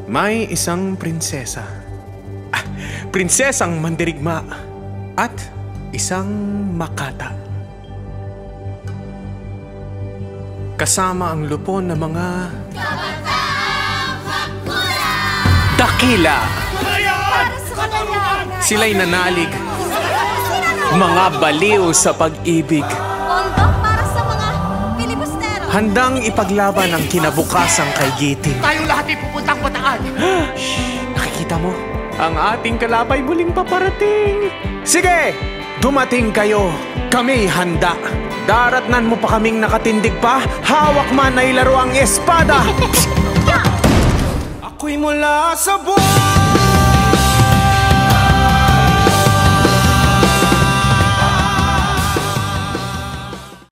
May isang prinsesa. Prinsesang mandirigma at isang makata. Kasama ang lupon ng mga dakila. Sila'y nanalig, mga baliw sa pag-ibig. Para sa mga pilibustero. Handang ipaglaban ang kinabukasang kay Giting. Tayong lahat ay pupuntang Bataan. Nakikita mo? Ang ating kalabay muling paparating. Sige, dumating kayo. Kami handa. Daratnan mo pa kaming nakatindig pa. Hawak man ay laro ang espada. Ako'y mula sa buwan.